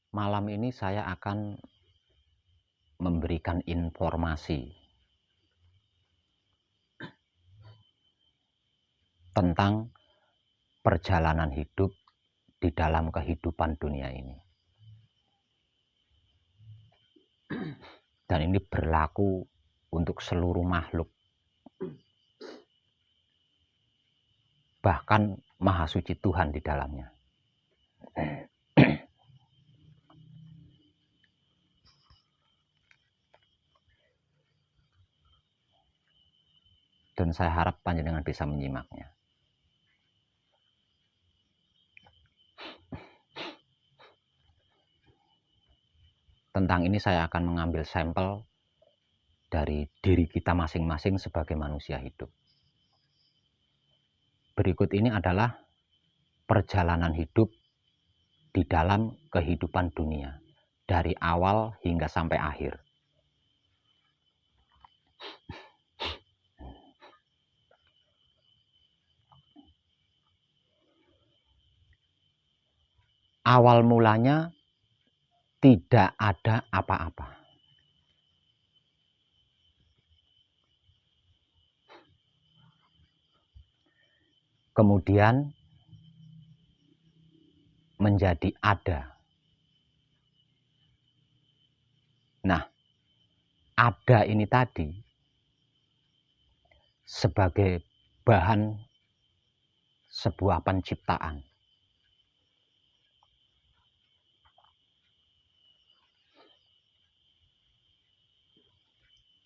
Malam ini saya akan memberikan informasi tentang perjalanan hidup di dalam kehidupan dunia ini. Dan ini berlaku untuk seluruh makhluk. Bahkan Maha Suci Tuhan di dalamnya. Dan saya harap panjenengan bisa menyimaknya. Tentang ini saya akan mengambil sampel dari diri kita masing-masing sebagai manusia hidup. Berikut ini adalah perjalanan hidup di dalam kehidupan dunia, dari awal hingga sampai akhir. Awal mulanya tidak ada apa-apa. Kemudian menjadi ada. Nah, ada ini tadi sebagai bahan sebuah penciptaan.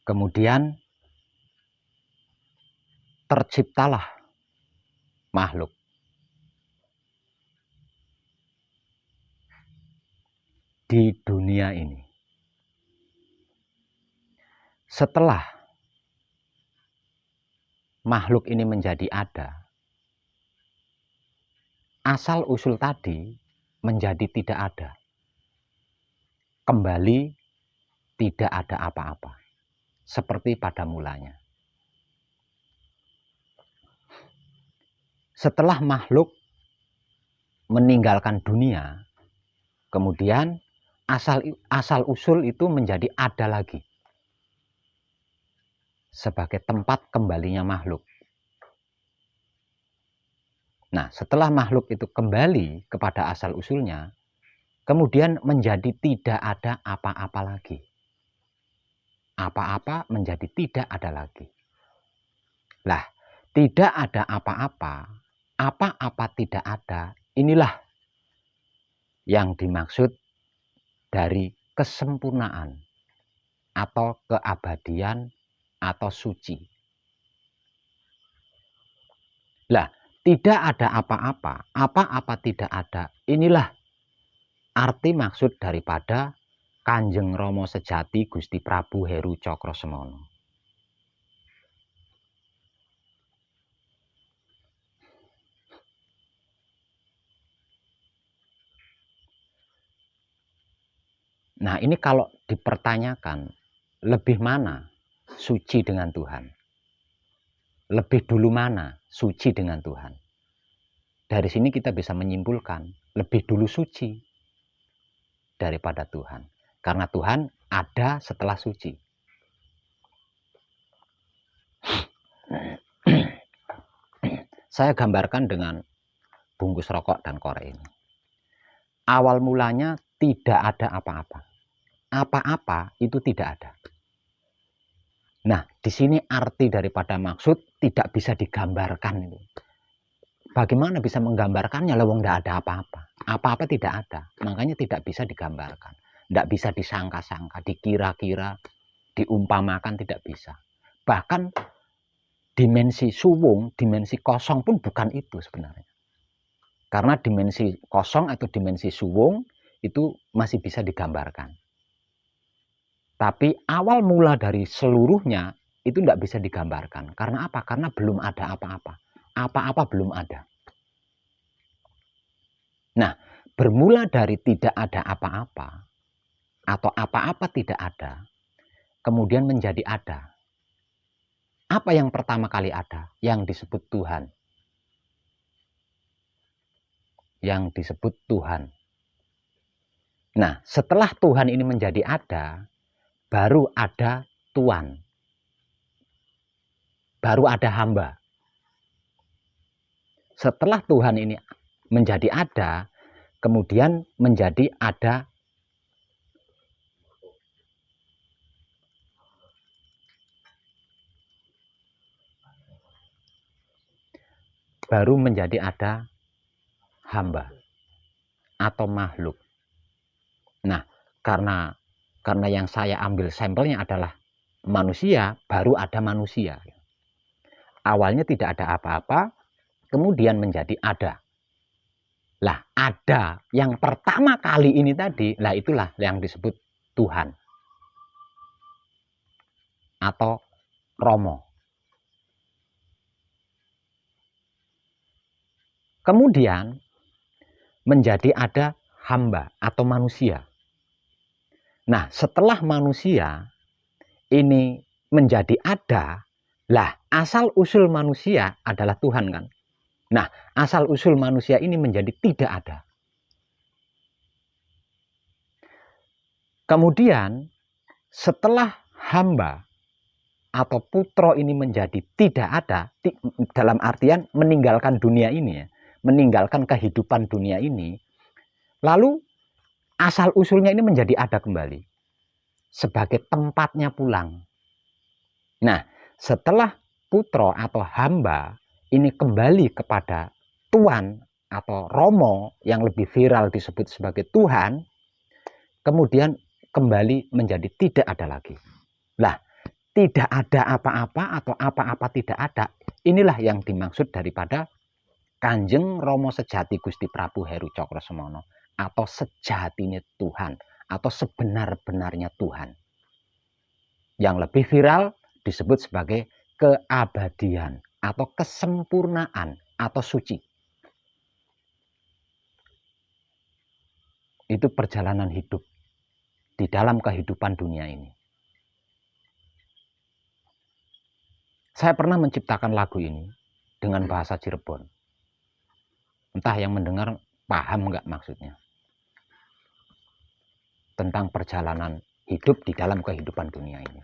Kemudian terciptalah makhluk. Di dunia ini. Setelah makhluk ini menjadi ada, asal usul tadi menjadi tidak ada. Kembali tidak ada apa-apa. Seperti pada mulanya. Setelah makhluk meninggalkan dunia, kemudian asal usul itu menjadi ada lagi. Sebagai tempat kembalinya makhluk. Nah, setelah makhluk itu kembali kepada asal usulnya, kemudian menjadi tidak ada apa-apa lagi. Apa-apa menjadi tidak ada lagi. Lah, tidak ada apa-apa, apa-apa tidak ada, inilah yang dimaksud dari kesempurnaan atau keabadian atau suci. Lah, tidak ada apa-apa, apa-apa tidak ada, inilah arti maksud daripada Kanjeng Rama Sejati Gusti Prabu Heru Cakrosemono. Nah, ini kalau dipertanyakan, lebih mana suci dengan Tuhan? Lebih dulu mana suci dengan Tuhan? Dari sini kita bisa menyimpulkan, lebih dulu suci daripada Tuhan. Karena Tuhan ada setelah suci. Saya gambarkan dengan bungkus rokok dan korek ini. Awal mulanya tidak ada apa-apa. Apa-apa itu tidak ada. Nah, di sini arti daripada maksud tidak bisa digambarkan itu. Bagaimana bisa menggambarkannya? Lewong tidak ada apa-apa. Apa-apa tidak ada. Makanya tidak bisa digambarkan. Tidak bisa disangka-sangka, dikira-kira, diumpamakan, tidak bisa. Bahkan dimensi suwung, dimensi kosong pun bukan itu sebenarnya. Karena dimensi kosong atau dimensi suwung itu masih bisa digambarkan. Tapi awal mula dari seluruhnya itu tidak bisa digambarkan. Karena apa? Karena belum ada apa-apa. Apa-apa belum ada. Nah, bermula dari tidak ada apa-apa atau apa-apa tidak ada, kemudian menjadi ada. Apa yang pertama kali ada? Yang disebut Tuhan. Yang disebut Tuhan. Nah, setelah Tuhan ini menjadi ada, baru ada Tuan, baru ada hamba. Setelah Tuhan ini menjadi ada, kemudian menjadi ada baru menjadi ada hamba atau makhluk. Nah, karena yang saya ambil sampelnya adalah manusia, baru ada manusia. Awalnya tidak ada apa-apa, kemudian menjadi ada. Lah, ada yang pertama kali ini tadi, lah itulah yang disebut Tuhan atau Romo. Kemudian menjadi ada hamba atau manusia. Nah, setelah manusia ini menjadi ada, lah asal usul manusia adalah Tuhan kan. Nah, asal usul manusia ini menjadi tidak ada. Kemudian setelah hamba atau putro ini menjadi tidak ada, dalam artian meninggalkan dunia ini ya, meninggalkan kehidupan dunia ini, lalu asal usulnya ini menjadi ada kembali sebagai tempatnya pulang. Nah, setelah putro atau hamba ini kembali kepada Tuan atau Romo yang lebih viral disebut sebagai Tuhan, kemudian kembali menjadi tidak ada lagi. Lah, tidak ada apa-apa atau apa-apa tidak ada, inilah yang dimaksud daripada Kanjeng Romo Sejati Gusti Prabu Heru Cokrosemono atau sejatinya Tuhan atau sebenar-benarnya Tuhan. Yang lebih viral disebut sebagai keabadian atau kesempurnaan atau suci. Itu perjalanan hidup di dalam kehidupan dunia ini. Saya pernah menciptakan lagu ini dengan bahasa Cirebon. Entah yang mendengar paham nggak maksudnya. Tentang perjalanan hidup di dalam kehidupan dunia ini.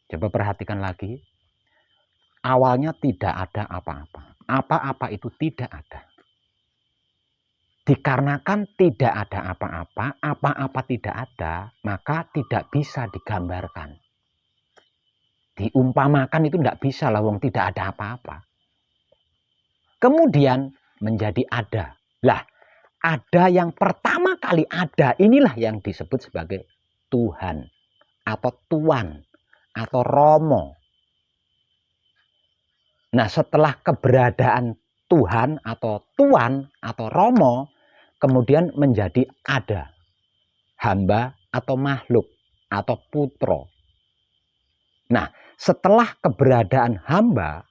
Coba perhatikan lagi. Awalnya tidak ada apa-apa. Apa-apa itu tidak ada. Dikarenakan tidak ada apa-apa, apa-apa tidak ada, maka tidak bisa digambarkan. Diumpamakan itu tidak bisa lah, wong tidak ada apa-apa. Kemudian menjadi ada. Lah, ada yang pertama kali ada, inilah yang disebut sebagai Tuhan atau Tuan atau Romo. Nah, setelah keberadaan Tuhan atau Tuan atau Romo, kemudian menjadi ada hamba atau makhluk atau putro. Nah, setelah keberadaan hamba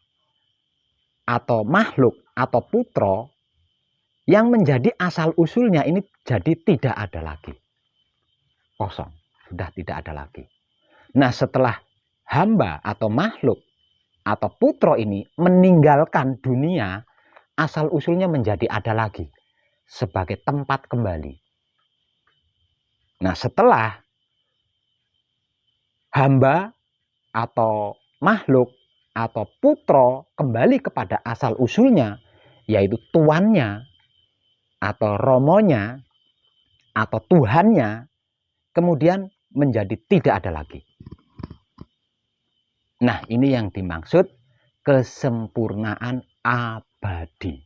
atau makhluk atau putro, yang menjadi asal usulnya ini jadi tidak ada lagi. Kosong, sudah tidak ada lagi. Nah, setelah hamba atau makhluk atau putro ini meninggalkan dunia, asal usulnya menjadi ada lagi sebagai tempat kembali. Nah, setelah hamba atau makhluk atau putro kembali kepada asal usulnya, yaitu tuannya atau romonya atau Tuhannya, kemudian menjadi tidak ada lagi. Nah, ini yang dimaksud kesempurnaan abadi.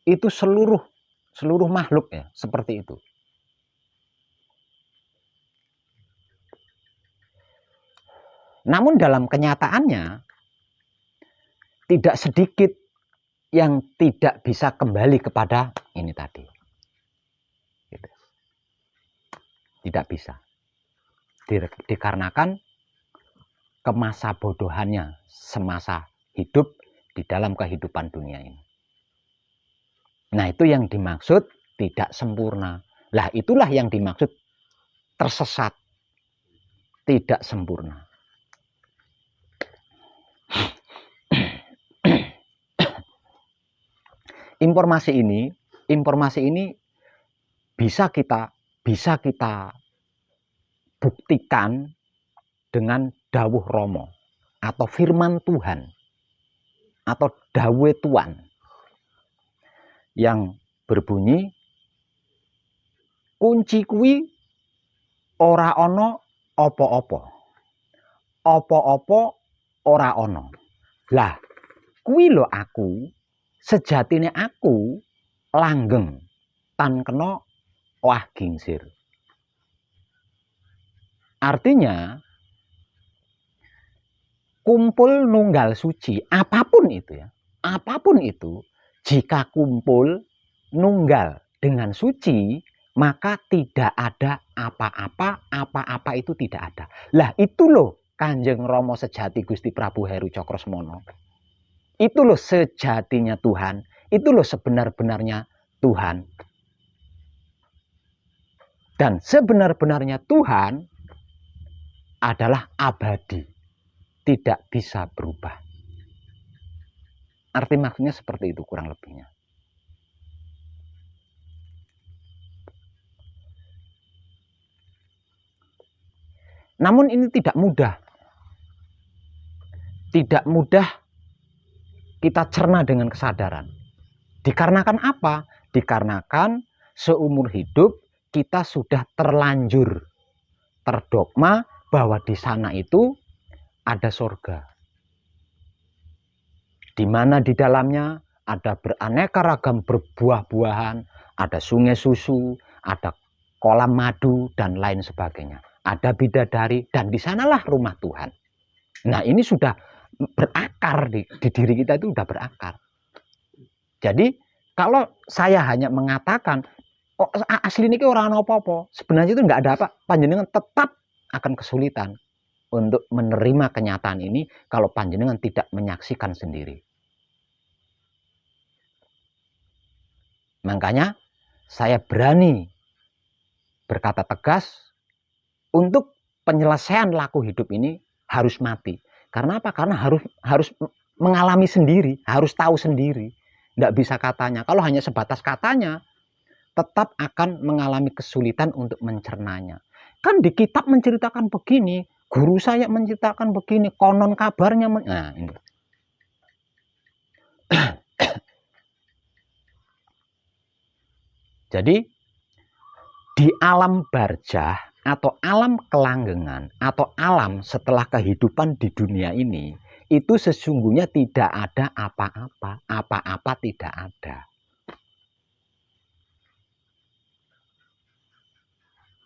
Itu seluruh makhluk ya, seperti itu. Namun dalam kenyataannya tidak sedikit yang tidak bisa kembali kepada ini tadi. Gitu. Tidak bisa. Dikarenakan kemasa bodohannya semasa hidup di dalam kehidupan dunia ini. Nah, itu yang dimaksud tidak sempurna. Lah, itulah yang dimaksud tersesat. tidak sempurna. Informasi ini bisa kita buktikan dengan dawuh Romo atau firman Tuhan atau dawuh Tuhan yang berbunyi, kunci kuwi ora ana apa-apa. Apa-apa ora ana. Lah, kuwi lho aku, sejatine aku langgeng tan kena wah gingsir. Artinya kumpul nunggal suci, apapun itu ya, apapun itu, jika kumpul nunggal dengan suci, maka tidak ada apa-apa, apa-apa itu tidak ada. Lah itu loh Kanjeng Rama sejati Gusti Prabu Heru Cakrasmana. Itu loh sejatinya Tuhan, itu loh sebenar-benarnya Tuhan. Dan sebenar-benarnya Tuhan adalah abadi, tidak bisa berubah. Arti maksudnya seperti itu kurang lebihnya. Namun ini tidak mudah. Tidak mudah kita cerna dengan kesadaran. Dikarenakan apa? Dikarenakan seumur hidup kita sudah terlanjur terdogma bahwa di sana itu ada surga, di mana di dalamnya ada beraneka ragam berbuah-buahan, ada sungai susu, ada kolam madu dan lain sebagainya, ada bidadari, dan di sanalah rumah Tuhan. Nah, ini sudah berakar di diri kita, itu sudah berakar. Jadi kalau saya hanya mengatakan oh, asli ini orang apa-apa, sebenarnya itu nggak ada apa, panjenengan tetap akan kesulitan untuk menerima kenyataan ini kalau panjenengan tidak menyaksikan sendiri. Makanya saya berani berkata tegas untuk penyelesaian laku hidup ini harus mati. Karena apa? Karena harus mengalami sendiri, harus tahu sendiri. Nggak bisa katanya. Kalau hanya sebatas katanya, tetap akan mengalami kesulitan untuk mencernanya. Kan di kitab menceritakan begini, guru saya menceritakan begini, konon kabarnya. Nah, ini. Jadi, di alam barjah atau alam kelanggengan atau alam setelah kehidupan di dunia ini, itu sesungguhnya tidak ada apa-apa, apa-apa tidak ada.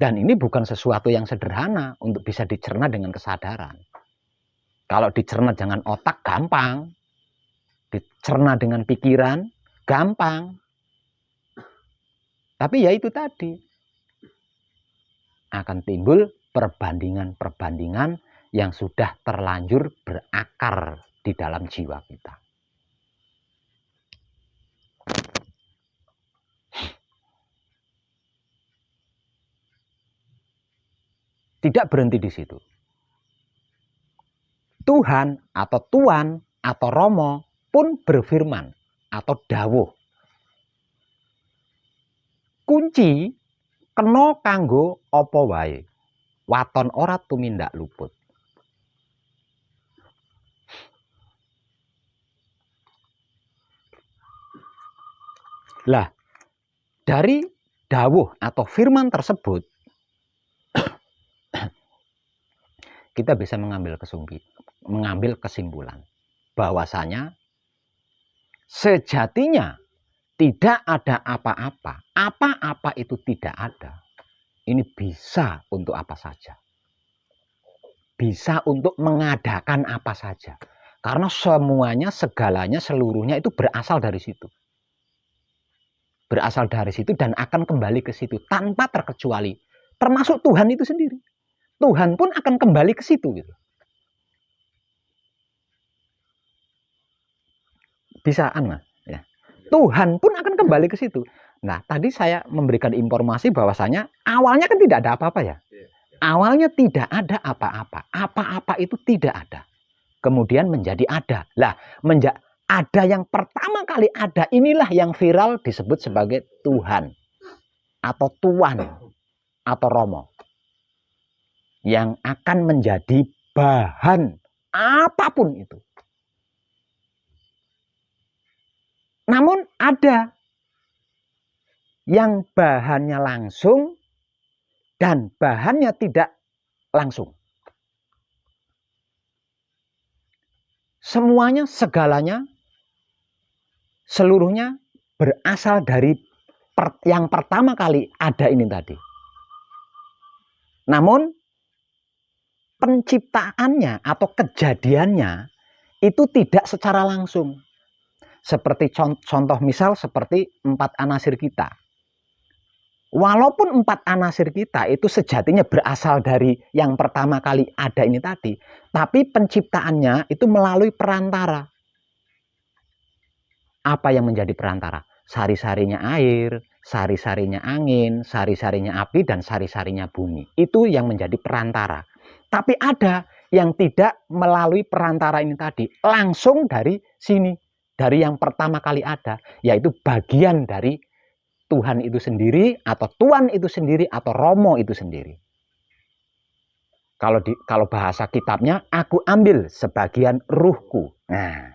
Dan ini bukan sesuatu yang sederhana untuk bisa dicerna dengan kesadaran. Kalau dicerna dengan otak gampang, dicerna dengan pikiran gampang. Tapi ya itu tadi, akan timbul perbandingan-perbandingan yang sudah terlanjur berakar di dalam jiwa kita. Tidak berhenti di situ. Tuhan atau Tuan atau Romo pun berfirman atau dawuh. Kunci kena kanggo apa wae. Waton ora tumindak luput. Lah, dari dawuh atau firman tersebut kita bisa mengambil kesimpulan bahwasanya sejatinya tidak ada apa-apa. Apa-apa itu tidak ada. Ini bisa untuk apa saja. Bisa untuk mengadakan apa saja. Karena semuanya, segalanya, seluruhnya itu berasal dari situ. Berasal dari situ dan akan kembali ke situ tanpa terkecuali. Termasuk Tuhan itu sendiri. Tuhan pun akan kembali ke situ gitu. Bisa Mas, ya. Tuhan pun akan kembali ke situ. Nah, tadi saya memberikan informasi bahwasanya awalnya kan tidak ada apa-apa ya. Awalnya tidak ada apa-apa. Apa-apa itu tidak ada. Kemudian menjadi ada. Lah, ada yang pertama kali ada, inilah yang viral disebut sebagai Tuhan atau Tuan atau Romo, yang akan menjadi bahan apapun itu. Namun ada yang bahannya langsung dan bahannya tidak langsung. Semuanya, segalanya, seluruhnya berasal dari yang pertama kali ada ini tadi. Namun penciptaannya atau kejadiannya itu tidak secara langsung. Seperti contoh misal seperti 4 anasir kita. Walaupun 4 anasir kita itu sejatinya berasal dari yang pertama kali ada ini tadi, tapi penciptaannya itu melalui perantara. Apa yang menjadi perantara? Sari-sarinya air, sari-sarinya angin, sari-sarinya api, dan sari-sarinya bumi. Itu yang menjadi perantara. Tapi ada yang tidak melalui perantara ini tadi, langsung dari sini, dari yang pertama kali ada, yaitu bagian dari Tuhan itu sendiri, atau Tuan itu sendiri, atau Romo itu sendiri. Kalau bahasa kitabnya, aku ambil sebagian ruhku. Nah,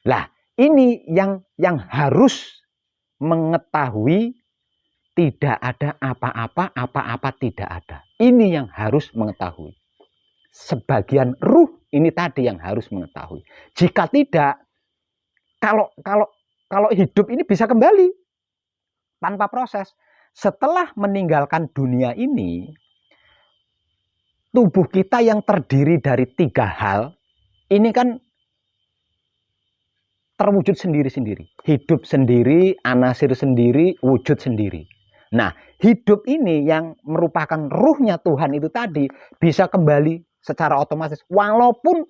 lah ini yang harus mengetahui tidak ada apa-apa, apa-apa tidak ada. Ini yang harus mengetahui. Sebagian ruh ini tadi yang harus mengetahui. Jika tidak, kalau hidup ini bisa kembali tanpa proses. Setelah meninggalkan dunia ini, tubuh kita yang terdiri dari 3 hal, ini kan terwujud sendiri-sendiri. Hidup sendiri, anasir sendiri, wujud sendiri. Nah, hidup ini yang merupakan ruhnya Tuhan itu tadi bisa kembali secara otomatis. Walaupun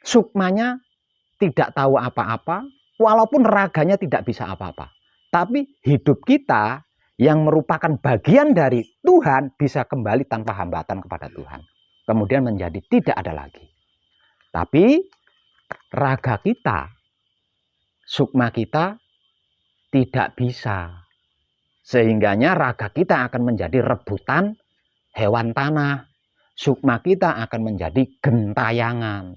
sukmanya tidak tahu apa-apa, walaupun raganya tidak bisa apa-apa. Tapi hidup kita yang merupakan bagian dari Tuhan bisa kembali tanpa hambatan kepada Tuhan. Kemudian menjadi tidak ada lagi. Tapi raga kita, sukma kita tidak bisa. Sehingganya raga kita akan menjadi rebutan hewan tanah. Sukma kita akan menjadi gentayangan.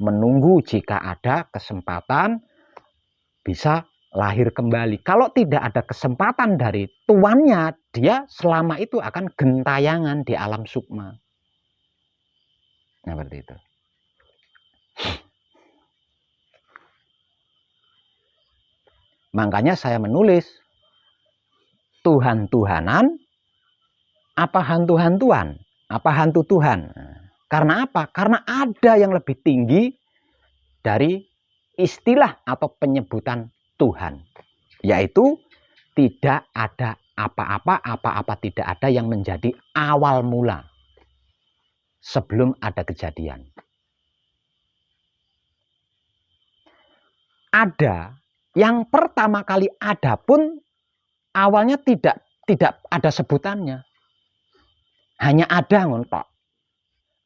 Menunggu jika ada kesempatan bisa lahir kembali. Kalau tidak ada kesempatan dari tuannya, dia selama itu akan gentayangan di alam sukma. Nah, seperti itu. Makanya saya menulis Tuhan-Tuhanan, apa hantu-hantuan, apa hantu Tuhan. Karena apa? Karena ada yang lebih tinggi dari istilah atau penyebutan Tuhan, yaitu tidak ada apa-apa, apa-apa tidak ada yang menjadi awal mula sebelum ada kejadian. Ada yang pertama kali ada pun awalnya tidak ada sebutannya, hanya ada ngontok.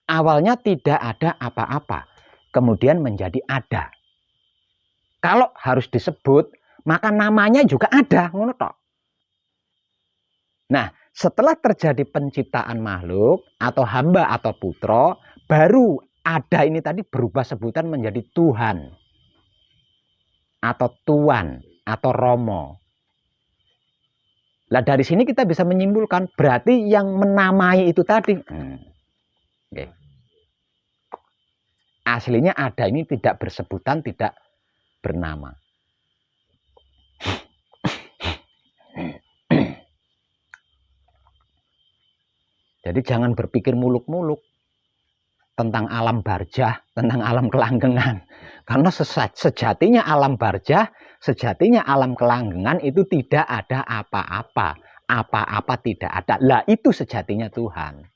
Awalnya tidak ada apa-apa, kemudian menjadi ada. Kalau harus disebut, maka namanya juga ada ngontok. Nah, setelah terjadi penciptaan makhluk atau hamba atau putro, baru ada ini tadi berubah sebutan menjadi Tuhan atau Tuan atau Romo. Nah, dari sini kita bisa menyimpulkan berarti yang menamai itu tadi okay. Aslinya ada ini tidak bersebutan, tidak bernama. Jadi jangan berpikir muluk-muluk tentang alam barjah, tentang alam kelanggengan. Karena sejatinya alam barjah, sejatinya alam kelanggengan itu tidak ada apa-apa. Apa-apa tidak ada. Lah itu sejatinya Tuhan.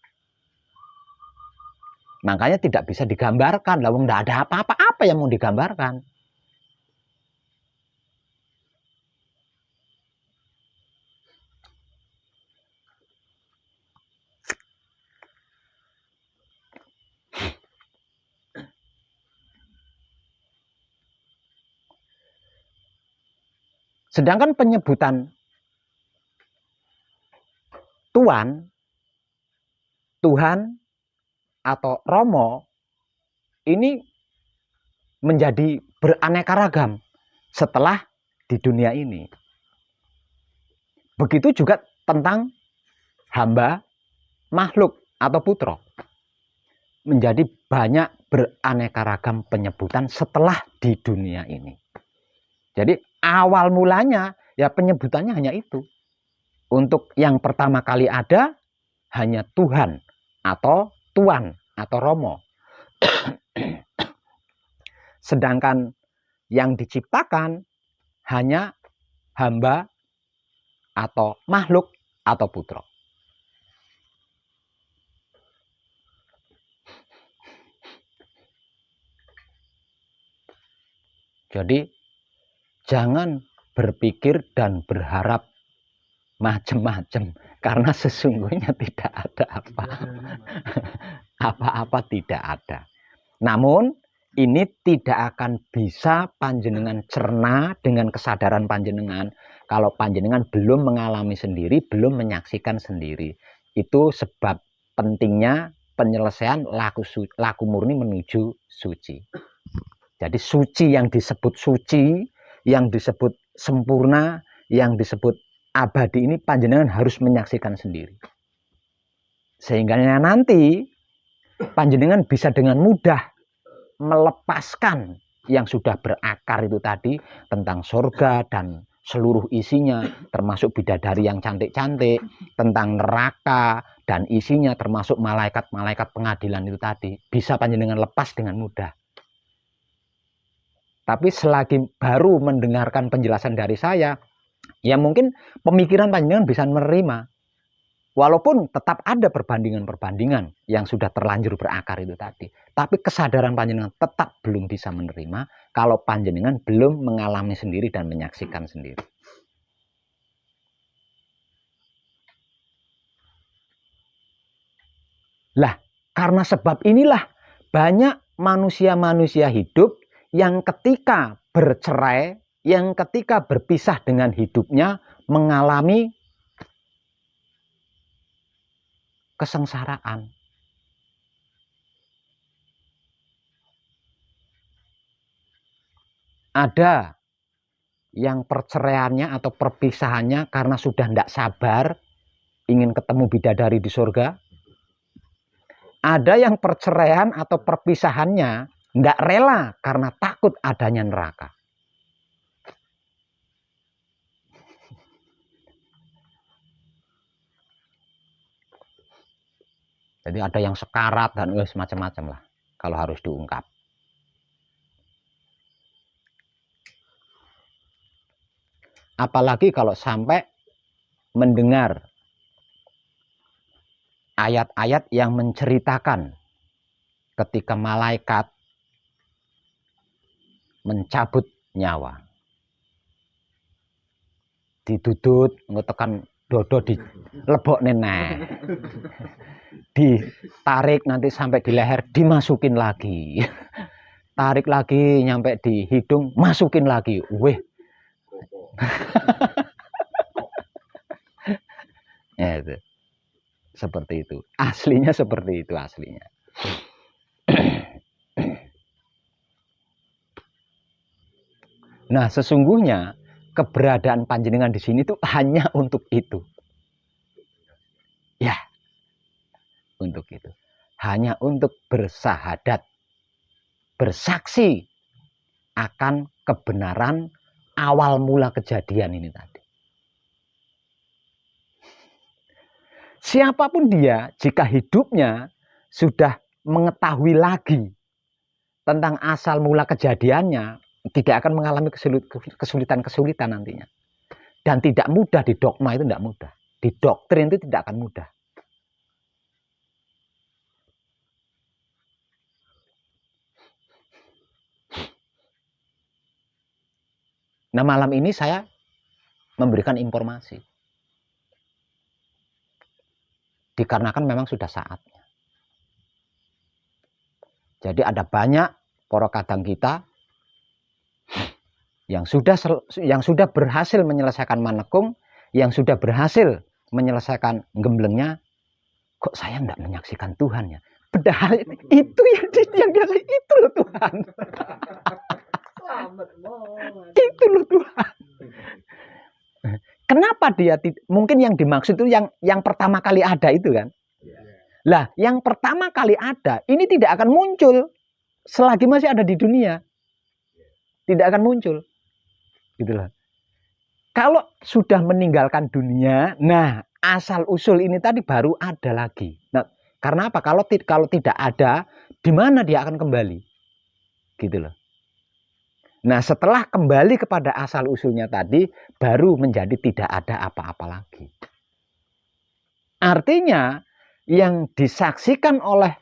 Makanya tidak bisa digambarkan. Lah tidak ada apa-apa, apa yang mau digambarkan? Sedangkan penyebutan Tuan, Tuhan, atau Romo ini menjadi beraneka ragam setelah di dunia ini. Begitu juga tentang hamba, makhluk, atau putra. Menjadi banyak beraneka ragam penyebutan setelah di dunia ini. Jadi awal mulanya ya penyebutannya hanya itu. Untuk yang pertama kali ada hanya Tuhan atau Tuan atau Romo. Sedangkan yang diciptakan hanya hamba atau makhluk atau putra. Jadi jangan berpikir dan berharap macam-macam, karena sesungguhnya tidak ada apa-apa tidak ada. Namun ini tidak akan bisa panjenengan cerna dengan kesadaran panjenengan kalau panjenengan belum mengalami sendiri, belum menyaksikan sendiri. Itu sebab pentingnya penyelesaian laku murni menuju suci. Jadi suci, yang disebut suci, yang disebut sempurna, yang disebut abadi ini panjenengan harus menyaksikan sendiri. Sehingga nanti panjenengan bisa dengan mudah melepaskan yang sudah berakar itu tadi tentang surga dan seluruh isinya, termasuk bidadari yang cantik-cantik, tentang neraka dan isinya, termasuk malaikat-malaikat pengadilan itu tadi, bisa panjenengan lepas dengan mudah. Tapi selagi baru mendengarkan penjelasan dari saya, ya mungkin pemikiran panjenengan bisa menerima. Walaupun tetap ada perbandingan-perbandingan yang sudah terlanjur berakar itu tadi. Tapi kesadaran panjenengan tetap belum bisa menerima kalau panjenengan belum mengalami sendiri dan menyaksikan sendiri. Lah, karena sebab inilah banyak manusia-manusia hidup yang ketika bercerai, yang ketika berpisah dengan hidupnya mengalami kesengsaraan. Ada yang perceraiannya atau perpisahannya karena sudah tidak sabar ingin ketemu bidadari di surga. Ada yang perceraian atau perpisahannya tidak rela karena takut adanya neraka. Jadi ada yang sekarat dan semacam-macam lah kalau harus diungkap. Apalagi kalau sampai mendengar ayat-ayat yang menceritakan ketika malaikat mencabut nyawa, didudut ngetekan dodo di lebok nenek, ditarik nanti sampai di leher, dimasukin lagi, tarik lagi nyampe di hidung, masukin lagi, weh. Ya, itu. Seperti itu, aslinya seperti itu aslinya. Nah, sesungguhnya keberadaan panjenengan di sini itu hanya untuk itu. Ya, untuk itu. Hanya untuk bersahadat, bersaksi akan kebenaran awal mula kejadian ini tadi. Siapapun dia, jika hidupnya sudah mengetahui lagi tentang asal mula kejadiannya, tidak akan mengalami kesulitan-kesulitan nantinya. Dan tidak mudah, di dogma itu tidak mudah. Di doktrin itu tidak akan mudah. Nah, malam ini saya memberikan informasi. Dikarenakan memang sudah saatnya. Jadi ada banyak para kadang kita yang sudah berhasil menyelesaikan manekung, yang sudah berhasil menyelesaikan gemblengnya, kok saya enggak menyaksikan Tuhan ya? Padahal itu yang dia itu loh Tuhan. Itu loh Tuhan. Kenapa dia mungkin yang dimaksud itu yang pertama kali ada itu kan? Lah, yang pertama kali ada ini tidak akan muncul selagi masih ada di dunia. Tidak akan muncul. Gitulah. Kalau sudah meninggalkan dunia, nah asal usul ini tadi baru ada lagi. Nah, karena apa? Kalau tidak ada, di mana dia akan kembali? Gitu loh. Nah, setelah kembali kepada asal usulnya tadi, baru menjadi tidak ada apa-apa lagi. Artinya, yang disaksikan oleh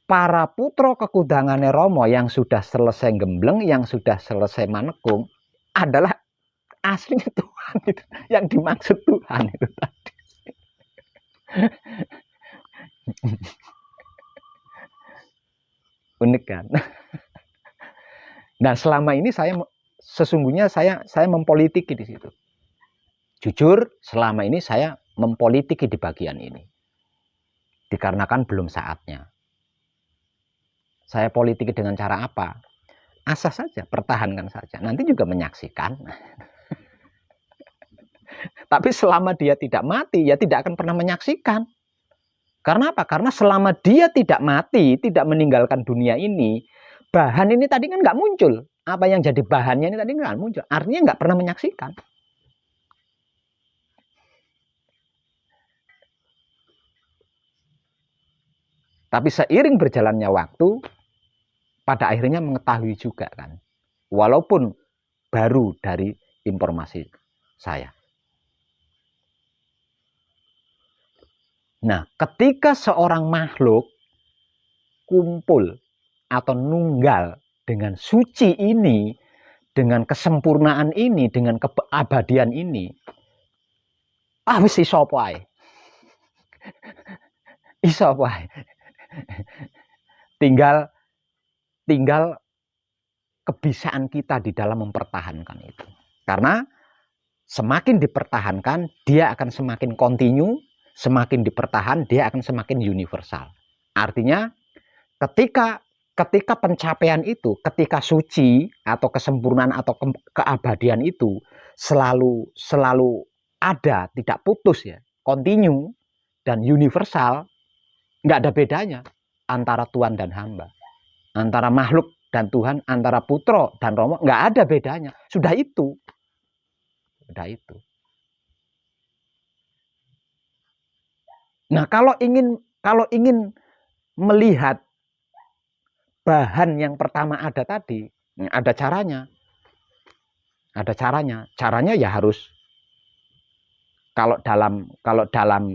para putra kekudangane Romo yang sudah selesai gembleng, yang sudah selesai manekung, adalah aslinya Tuhan itu, yang dimaksud Tuhan itu tadi. Unik kan? Nah, selama ini sesungguhnya saya mempolitiki di situ. Jujur, selama ini saya mempolitiki di bagian ini. Dikarenakan belum saatnya. Saya politiki dengan cara apa? Asas saja, pertahankan saja. Nanti juga menyaksikan. Tapi selama dia tidak mati, ya tidak akan pernah menyaksikan. Karena apa? Karena selama dia tidak mati, tidak meninggalkan dunia ini, bahan ini tadi kan nggak muncul. Apa yang jadi bahannya ini tadi nggak muncul. Artinya nggak pernah menyaksikan. Tapi seiring berjalannya waktu, pada akhirnya mengetahui juga kan. Walaupun baru dari informasi saya. Nah, ketika seorang makhluk kumpul atau nunggal dengan suci ini, dengan kesempurnaan ini, dengan keabadian ini, wis iso apa ae. Iso apa ae. Tinggal kebisaan kita di dalam mempertahankan itu. Karena semakin dipertahankan, dia akan semakin kontinu, semakin dipertahan, dia akan semakin universal. Artinya, ketika pencapaian itu, ketika suci atau kesempurnaan atau keabadian itu selalu ada, tidak putus ya, kontinu dan universal, nggak ada bedanya antara Tuhan dan hamba, antara makhluk dan Tuhan, antara putra dan Romo, nggak ada bedanya. Sudah itu. Nah, kalau ingin melihat bahan yang pertama ada tadi, ada caranya. Caranya ya harus kalau dalam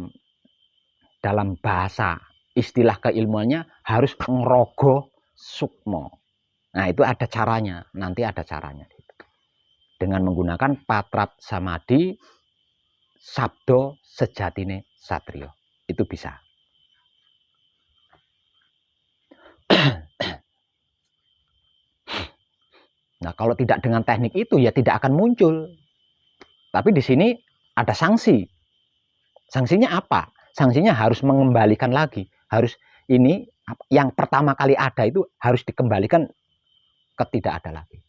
bahasa istilah keilmuannya harus ngerogoh sukmo. Nah, itu ada caranya, nanti ada caranya. Dengan menggunakan patrap samadhi, sabdo sejatine satrio. Itu bisa. Nah, kalau tidak dengan teknik itu ya tidak akan muncul. Tapi di sini ada sanksi. Sanksinya apa? Sanksinya harus mengembalikan lagi. Harus ini yang pertama kali ada itu harus dikembalikan ke tidak ada lagi.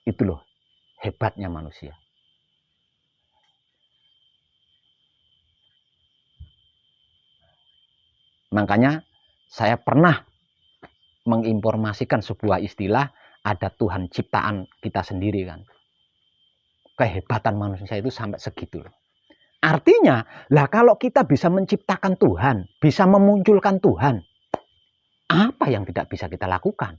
Itu loh hebatnya manusia. Makanya saya pernah menginformasikan sebuah istilah, ada Tuhan ciptaan kita sendiri kan. Kehebatan manusia itu sampai segitu loh. Artinya, lah kalau kita bisa menciptakan Tuhan, bisa memunculkan Tuhan, apa yang tidak bisa kita lakukan?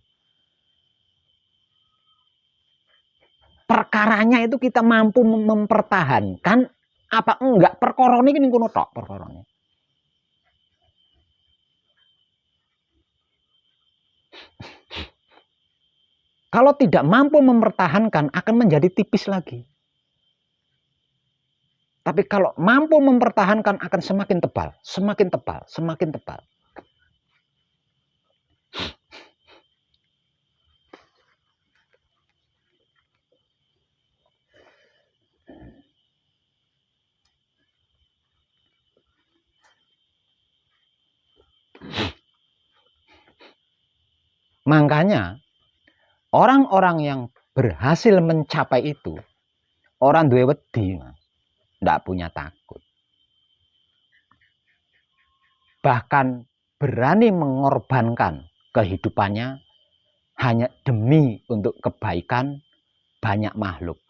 Perkaranya itu kita mampu mempertahankan apa enggak, perkara ini ngono tok perkarane. Kalau tidak mampu mempertahankan akan menjadi tipis lagi. Tapi kalau mampu mempertahankan akan semakin tebal, semakin tebal, semakin tebal. Makanya orang-orang yang berhasil mencapai itu, orang duwe wedi, ndak punya takut. Bahkan berani mengorbankan kehidupannya hanya demi untuk kebaikan banyak makhluk.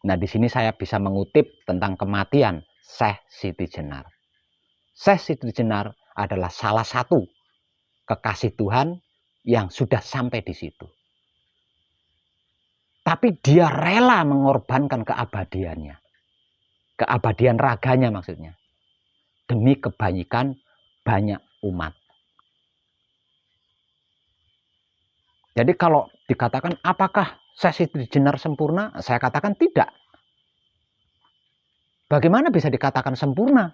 Nah, di sini saya bisa mengutip tentang kematian Syekh Siti Jenar. Syekh Siti Jenar adalah salah satu kekasih Tuhan yang sudah sampai di situ. Tapi dia rela mengorbankan keabadiannya. Keabadian raganya maksudnya. Demi kebaikan banyak umat. Jadi kalau dikatakan apakah Syekh Siti Jenar sempurna? Saya katakan tidak. Bagaimana bisa dikatakan sempurna?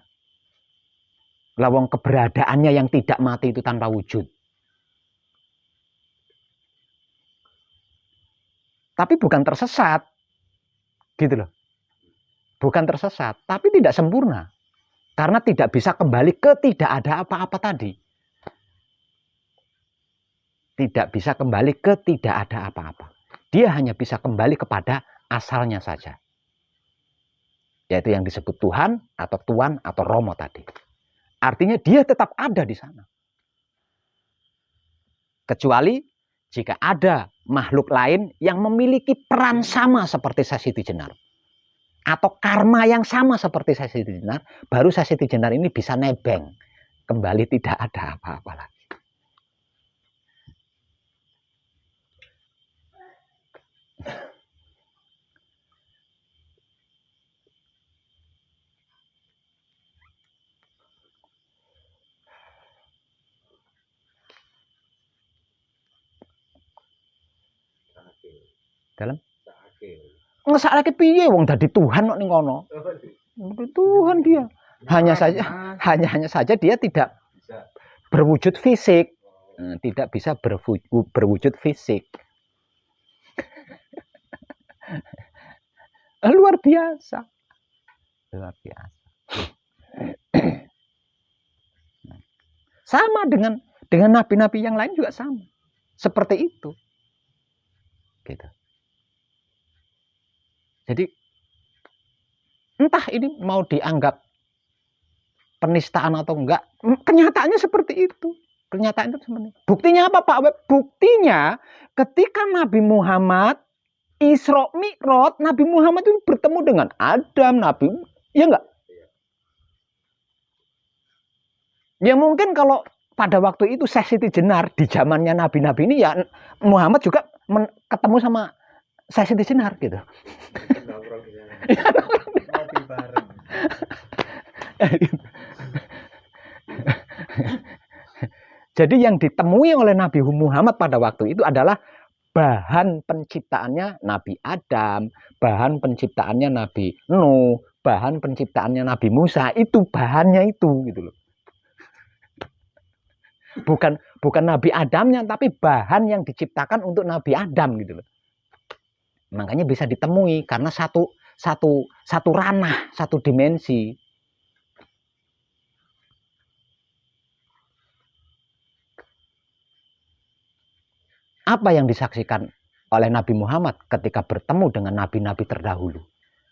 Lawang keberadaannya yang tidak mati itu tanpa wujud. Tapi bukan tersesat. Gitu loh. Bukan tersesat, tapi tidak sempurna. Karena tidak bisa kembali ke tidak ada apa-apa tadi. Tidak bisa kembali ke tidak ada apa-apa. Dia hanya bisa kembali kepada asalnya saja. Yaitu yang disebut Tuhan atau Tuan atau Romo tadi. Artinya dia tetap ada di sana. Kecuali jika ada makhluk lain yang memiliki peran sama seperti Syekh Siti Jenar. Atau karma yang sama seperti Syekh Siti Jenar, baru Syekh Siti Jenar ini bisa nebeng. Kembali tidak ada apa-apa lagi. Dalam ngesak lagi piye wong dadi Tuhan kok ning kono. Tuhan dia. Hanya saja dia tidak berwujud fisik. Tidak bisa berwujud fisik. Luar biasa. Luar biasa. Sama dengan nabi-nabi yang lain juga sama. Seperti itu. Gitu. Jadi entah ini mau dianggap penistaan atau enggak, kenyataannya seperti itu. Kenyataan itu seperti itu. Buktinya apa Pak Web? Buktinya ketika Nabi Muhammad Isra Mi'raj, Nabi Muhammad itu bertemu dengan Adam, Nabi, ya enggak? Ya mungkin kalau pada waktu itu Syekh Siti Jenar di zamannya nabi-nabi ini ya Muhammad juga ketemu sama Syekh Siti Jenar gitu. Jadi yang ditemui oleh Nabi Muhammad pada waktu itu adalah bahan penciptaannya Nabi Adam, bahan penciptaannya Nabi Nuh, bahan penciptaannya Nabi Musa, itu bahannya itu gitu loh. Bukan Nabi Adamnya, tapi bahan yang diciptakan untuk Nabi Adam gitu loh. Makanya bisa ditemui karena satu ranah, satu dimensi. Apa yang disaksikan oleh Nabi Muhammad ketika bertemu dengan nabi-nabi terdahulu?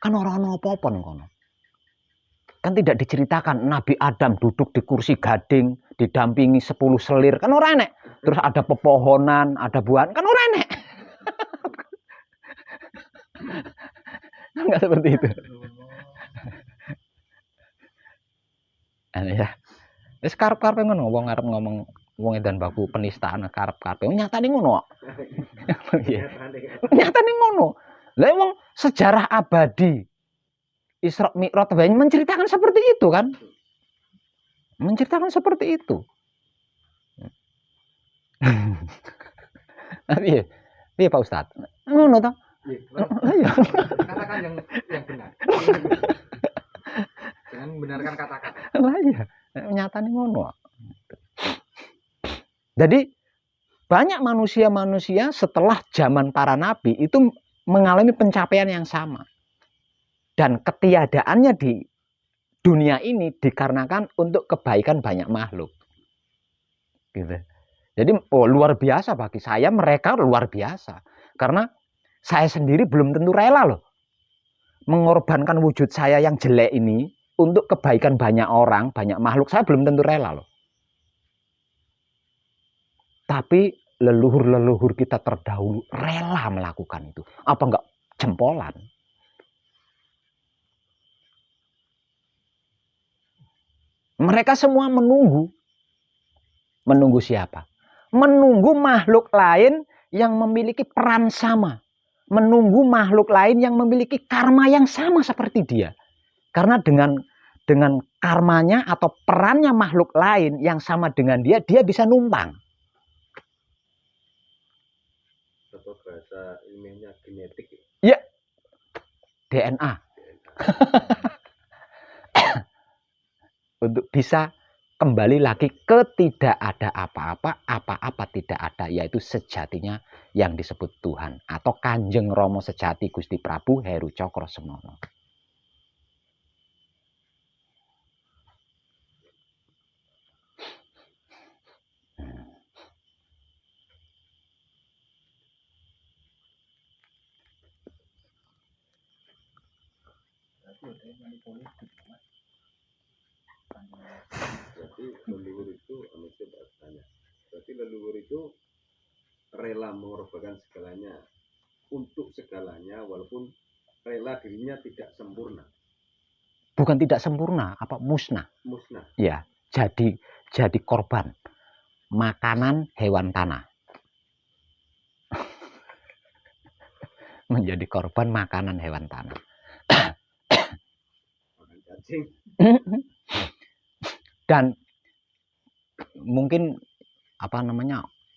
Kan orang-orang apa-apa kono. Kan tidak diceritakan Nabi Adam duduk di kursi gading didampingi 10 selir, kan ora enek. Terus ada pepohonan, ada buah, kan ora enek. Enggak seperti itu. Ya. Wis karep-karep ngono wong arep ngomong wong edan baku penistaan karep-karep. Nyatane ngono kok. Nyatane ngono. Lah wong sejarah abadi Isra Mi'raj menceritakan seperti itu kan? Menceritakan seperti itu. Iya Pak Ustadz. Ngono toh? Iya. Katakan yang benar. Jangan membenarkan kata-kata. Lah iya, nyatane ngono. Jadi banyak manusia-manusia setelah zaman para nabi itu mengalami pencapaian yang sama. Dan ketiadaannya di dunia ini dikarenakan untuk kebaikan banyak makhluk. Gitu. Jadi luar biasa bagi saya, mereka luar biasa. Karena saya sendiri belum tentu rela loh mengorbankan wujud saya yang jelek ini untuk kebaikan banyak orang, banyak makhluk. Saya belum tentu rela loh. Tapi leluhur-leluhur kita terdahulu rela melakukan itu. Apa enggak jempolan? Mereka semua menunggu. Menunggu siapa? Menunggu makhluk lain yang memiliki peran sama. Menunggu makhluk lain yang memiliki karma yang sama seperti dia. Karena dengan karmanya atau perannya makhluk lain yang sama dengan dia, dia bisa numpang. Atau bahasa ilmiahnya genetik. Ya, DNA. Untuk bisa kembali lagi ke tidak ada apa-apa, apa-apa tidak ada, yaitu sejatinya yang disebut Tuhan atau Kanjeng Rama Sejati Gusti Prabu Heru Cokro Semono. Berarti leluhur itu manusia bertanya. Berarti leluhur itu rela mengorbankan segalanya untuk segalanya, walaupun rela dirinya tidak sempurna. Bukan tidak sempurna, apa musnah. Musnah. Ya, jadi korban makanan hewan tanah. Menjadi korban makanan hewan tanah. Makan cacing. Dan mungkin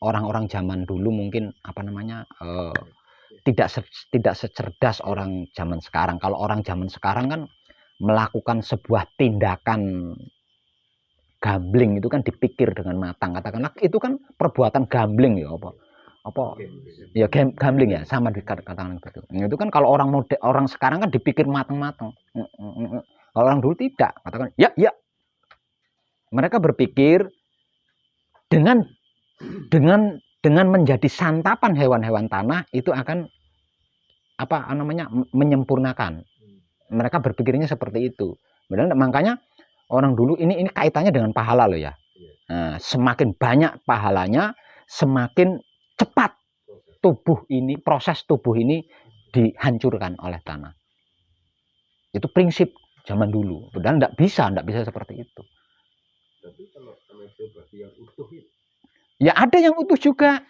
orang-orang zaman dulu mungkin tidak secerdas orang zaman sekarang. Kalau orang zaman sekarang kan melakukan sebuah tindakan gambling itu kan dipikir dengan matang. Katakanlah itu kan perbuatan gambling ya apa ya gambling ya, sama dikatakan begitu. Itu kan kalau orang sekarang kan dipikir matang-matang. Kalau orang dulu tidak, katakan ya. Mereka berpikir dengan menjadi santapan hewan-hewan tanah itu akan menyempurnakan. Mereka berpikirnya seperti itu. Benar, makanya orang dulu ini kaitannya dengan pahala loh ya. Nah, semakin banyak pahalanya, semakin cepat proses tubuh ini dihancurkan oleh tanah. Itu prinsip zaman dulu. Padahal tidak bisa seperti itu. Tapi kalau manusia berarti yang utuh itu. Ya ada yang utuh juga.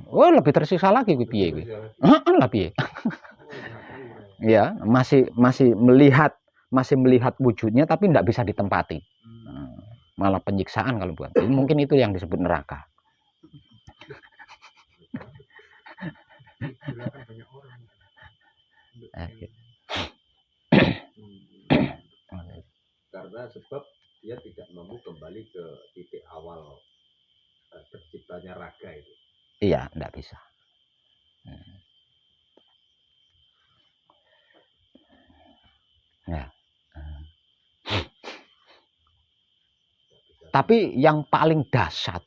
Lebih tersisa lagi piye kuwi. Lah piye. Ya, masih melihat wujudnya tapi tidak bisa ditempati. Malah penyiksaan kalau buat. Mungkin itu yang disebut neraka. Karena sebab dia tidak mampu kembali ke titik awal terciptanya raga itu. Iya, tidak bisa. Ya. Tapi yang paling dahsyat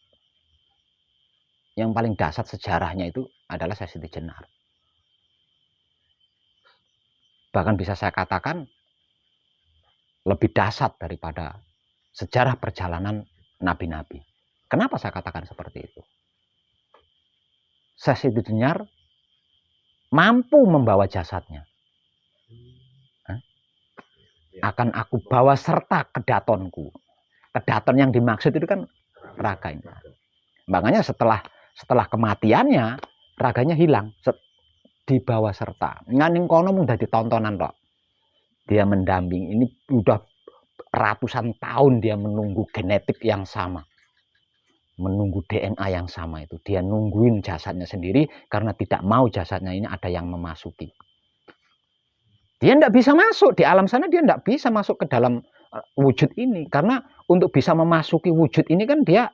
sejarahnya itu adalah Sesiti Jenar. Bahkan bisa saya katakan lebih dahsyat daripada sejarah perjalanan nabi-nabi. Kenapa saya katakan seperti itu? Sesiti Jenar mampu membawa jasadnya. Akan aku bawa serta kedatonku. Kedaton yang dimaksud itu kan raga ini. Makanya setelah kematiannya raganya hilang, dibawa serta. Nganing kono mung dadi tontonan kok. Dia mendamping ini udah ratusan tahun dia menunggu genetik yang sama. Menunggu DNA yang sama itu. Dia nungguin jasadnya sendiri karena tidak mau jasadnya ini ada yang memasuki. Dia tidak bisa masuk di alam sana, dia tidak bisa masuk ke dalam wujud ini karena untuk bisa memasuki wujud ini kan dia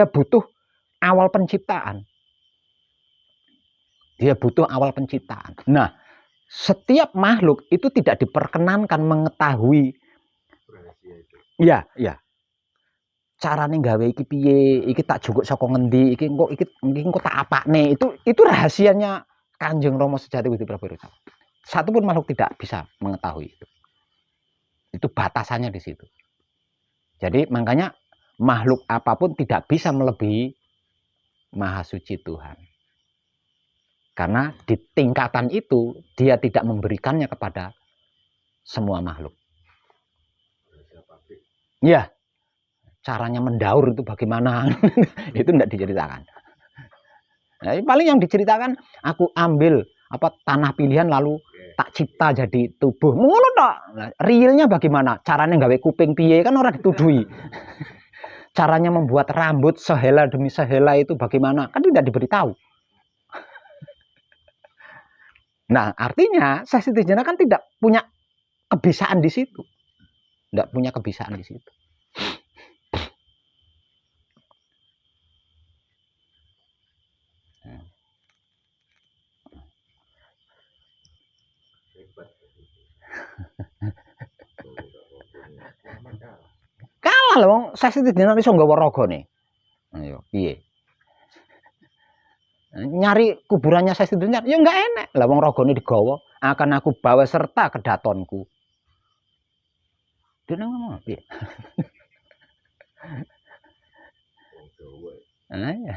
butuh awal penciptaan. Dia butuh awal penciptaan. Nah, setiap makhluk itu tidak diperkenankan mengetahui ya carane gawe iki piye, iki tak jukuk saka ngendi, iki engko tak apakne. Itu rahasianya Kanjeng Rama Sejati Gusti Prabu Rama. Satu pun makhluk tidak bisa mengetahui itu. Itu batasannya di situ. Jadi makanya makhluk apapun tidak bisa melebihi Maha Suci Tuhan. Karena di tingkatan itu dia tidak memberikannya kepada semua makhluk. Ya, caranya mendaur itu bagaimana? Itu tidak diceritakan. Nah, paling yang diceritakan aku ambil tanah pilihan lalu tak cipta jadi tubuh. Ngono tok. Nah, realnya bagaimana? Caranya gawe kuping piye kan orang dituduhi. Caranya membuat rambut sehela demi sehela itu bagaimana? Kan tidak diberitahu. Nah, artinya Sesi Trijana kan tidak punya kebisaan di situ. Tidak punya kebisaan di situ. Kalah loh, Sesi Trijana iso nggawa ragane. Ayo, piye? Nyari kuburannya Sesi Trijana ya enggak enak. Lah wong ragane digawa, akan aku bawa serta kedatonku. Dia ngomong piye? Ya.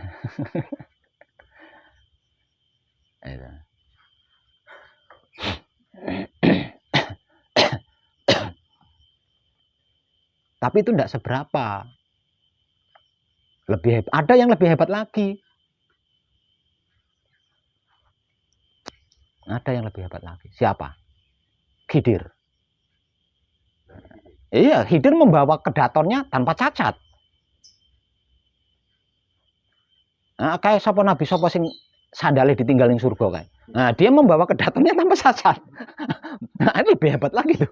Tapi itu tidak seberapa. Lebih hebat. Ada yang lebih hebat lagi. Ada yang lebih hebat lagi. Siapa? Khidir. Iya, Khidir membawa kedatonnya tanpa cacat. Nah, kayak sapa nabi sapa sing sandale ditinggalin surga kayak. Nah, dia membawa kedatonnya tanpa cacat. Nah, ini lebih hebat lagi tuh.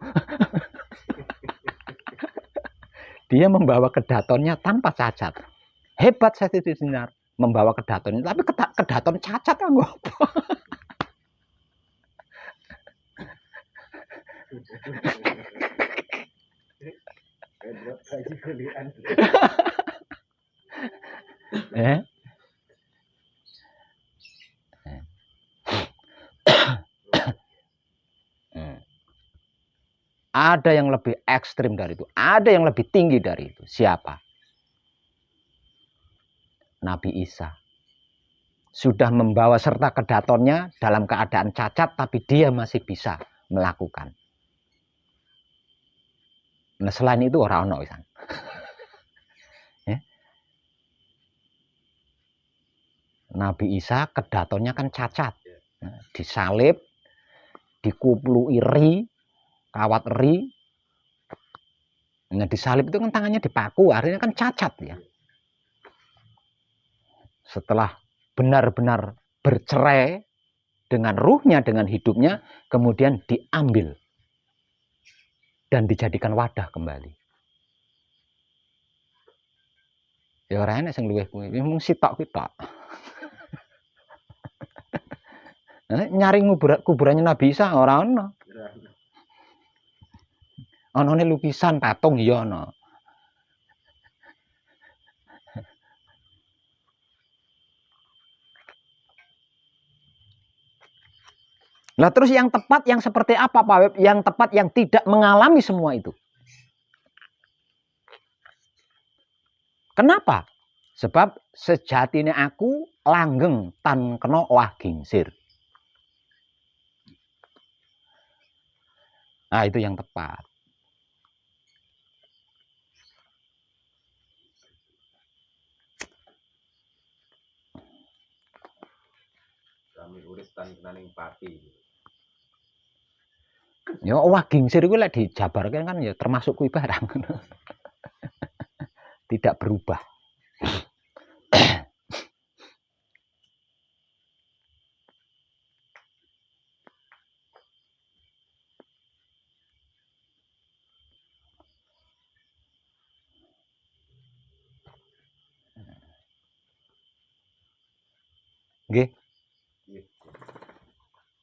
Dia membawa kedatonnya tanpa cacat. Hebat Sesi Trijana membawa kedatonnya, tapi kedaton cacat kan apa? Ada yang lebih ekstrim dari itu, ada yang lebih tinggi dari itu. Siapa? Nabi Isa. Sudah membawa serta kedatonnya dalam keadaan cacat, tapi dia masih bisa melakukan. Nah, selain itu orang ono wisan. Nabi Isa kedatonnya kan cacat. Nah, disalib, dikuplu iri, kawat eri. Nah, disalib itu kan tangannya dipaku, artinya kan cacat ya. Setelah benar-benar bercerai dengan ruhnya, dengan hidupnya, kemudian diambil dan dijadikan wadah kembali. Ya ora enek sing luwih kuwi, mung sitok kita. Nyari kuburannya Nabi Isa ora ono. Onone lukisan patung ya ono. Nah, terus yang tepat yang seperti apa Pak Web? Yang tepat yang tidak mengalami semua itu. Kenapa? Sebab sejatinya aku langgeng tan kena owah gingsir. Nah, itu yang tepat. Kami urus tan kenaning pati. Ya owah gingsir iku lek dijabarkan kan ya termasuk kuwi barang. Tidak berubah. Nggih.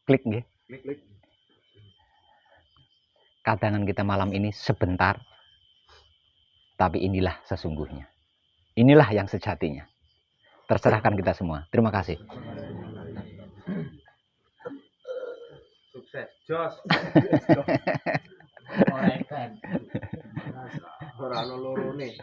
Klik nggih. Klik. Kadangan kita malam ini sebentar, tapi inilah sesungguhnya. Inilah yang sejatinya. Terserahkan kita semua. Terima kasih. Sukses, Jos. Korekan. Ora ono lorone.